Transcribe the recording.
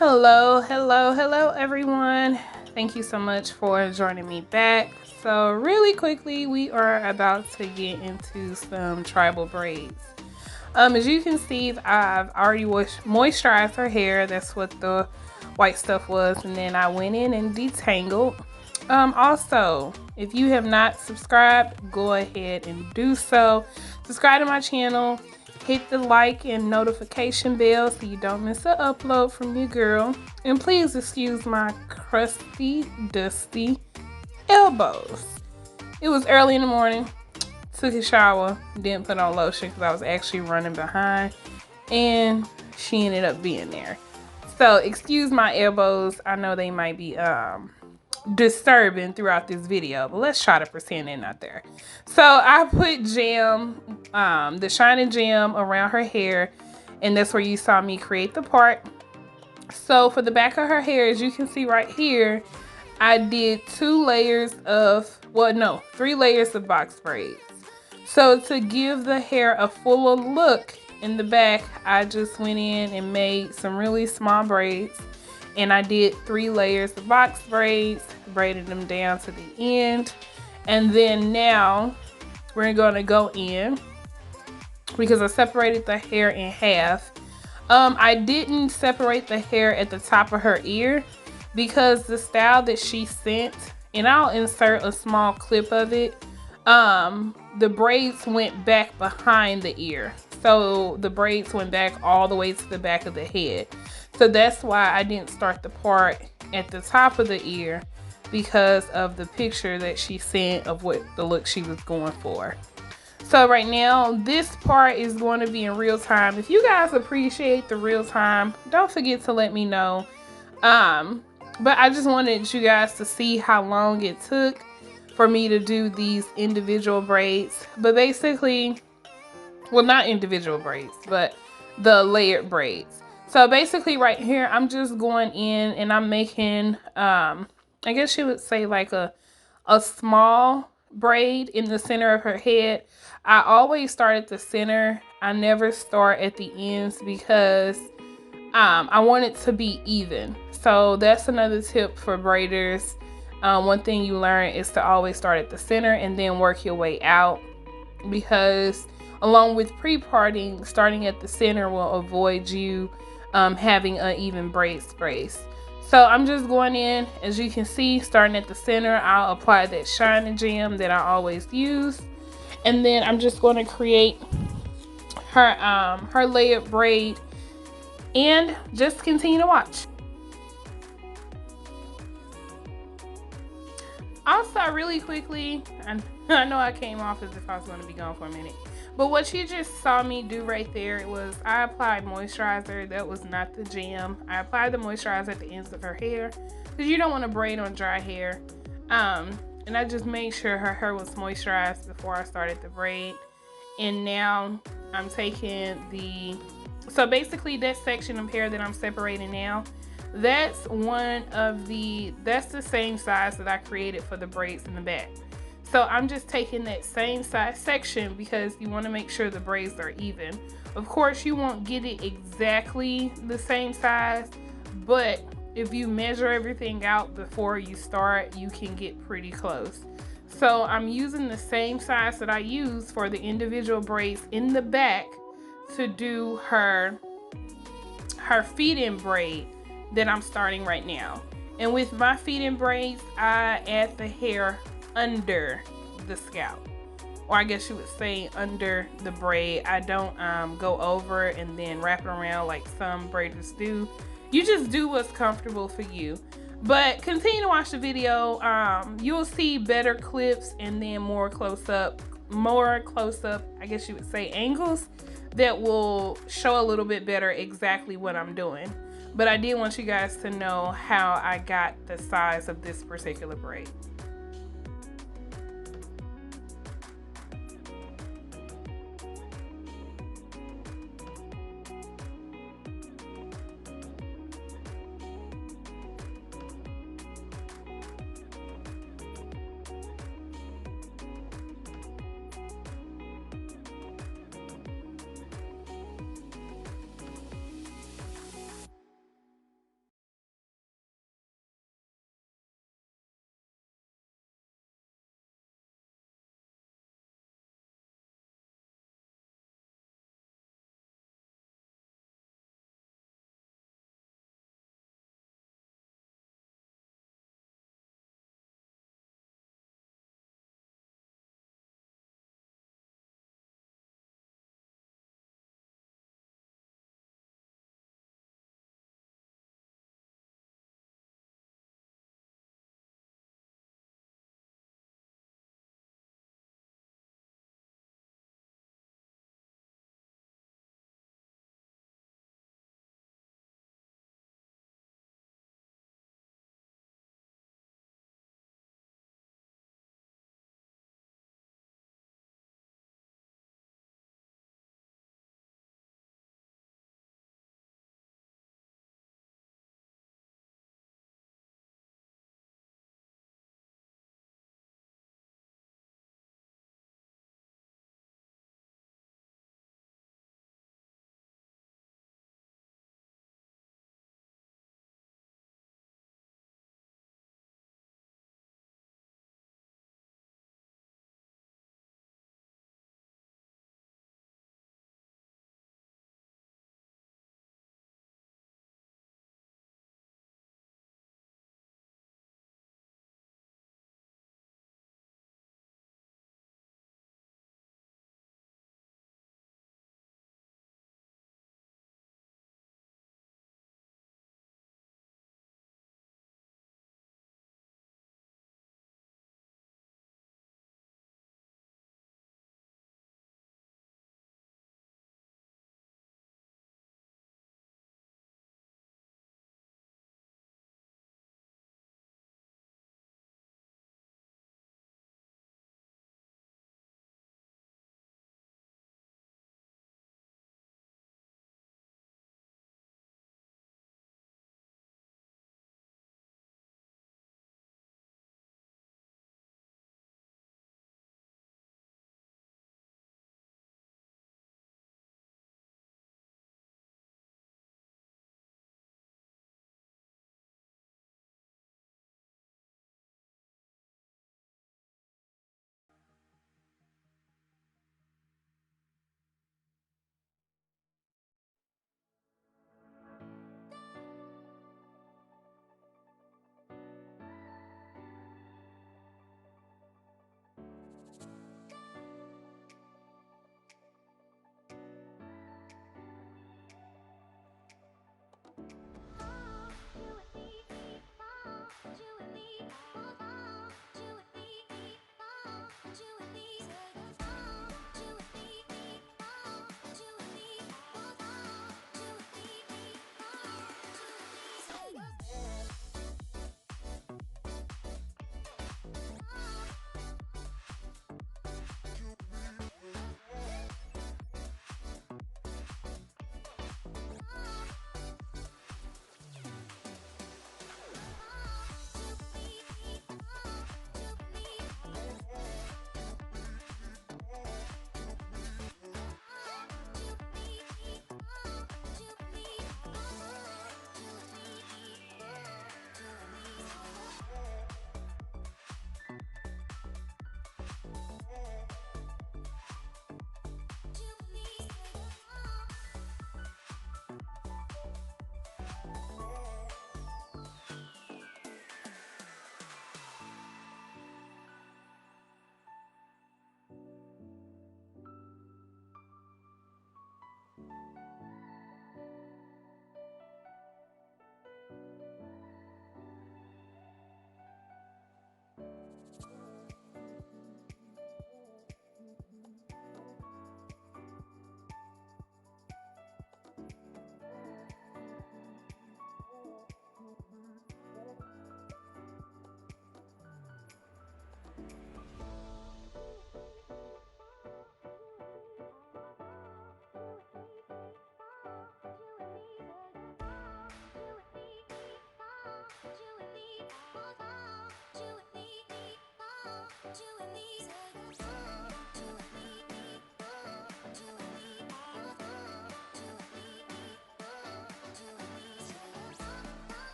Hello everyone. Thank you so much for joining me back. So really quickly, we are about to get into some tribal braids. As you can see, I've already moisturized her hair. That's what the white stuff was, and then I went in and detangled. Also, if you have not subscribed, go ahead and do so. Subscribe to my channel. Hit the like and notification bell so you don't miss an upload from your girl. And please excuse my crusty, dusty elbows. It was early in the morning. Took a shower. Didn't put on lotion because I was actually running behind. And she ended up being there. So excuse my elbows. I know they might be disturbing throughout this video, but let's try to pretend they're not there. So I put jam, the shining jam around her hair, and that's where you saw me create the part. So for the back of her hair, as you can see right here, I did 3 layers of box braids. So to give the hair a fuller look in the back, I just went in and made some really small braids. And I did 3 layers of box braids, braided them down to the end. And then now we're gonna go in because I separated the hair in half. I didn't separate the hair at the top of her ear because the style that she sent, and I'll insert a small clip of it, the braids went back behind the ear. So the braids went back all the way to the back of the head. So that's why I didn't start the part at the top of the ear, because of the picture that she sent of what the look she was going for. So right now, this part is going to be in real time. If you guys appreciate the real time, don't forget to let me know. But I just wanted you guys to see how long it took for me to do these individual braids. But basically, well, not individual braids, but the layered braids. So basically right here, I'm just going in and I'm making, I guess you would say like a small braid in the center of her head. I always start at the center. I never start at the ends because I want it to be even. So that's another tip for braiders. One thing you learn is to always start at the center and then work your way out, because along with pre-parting, starting at the center will avoid you having uneven braid sprays. So I'm just going in, as you can see, starting at the center. I'll apply that shining jam that I always use, and then I'm just going to create her layered braid, and just continue to watch. Also, really quickly, I know I came off as if I was going to be gone for a minute, but what you just saw me do right there, it was I applied moisturizer. That was not the jam. I applied the moisturizer at the ends of her hair because you don't want to braid on dry hair. And I just made sure her hair was moisturized before I started the braid. And now I'm taking so basically that section of hair that I'm separating now, that's the same size that I created for the braids in the back. So I'm just taking that same size section because you want to make sure the braids are even. Of course, you won't get it exactly the same size, but if you measure everything out before you start, you can get pretty close. So I'm using the same size that I use for the individual braids in the back to do her feed-in braid that I'm starting right now. And with my feed-in braids, I add the hair under the scalp, or I guess you would say under the braid. I don't go over and then wrap it around like some braiders do. You just do what's comfortable for you. But continue to watch the video. You'll see better clips and then more close-up, I guess you would say, angles that will show a little bit better exactly what I'm doing. But I did want you guys to know how I got the size of this particular braid.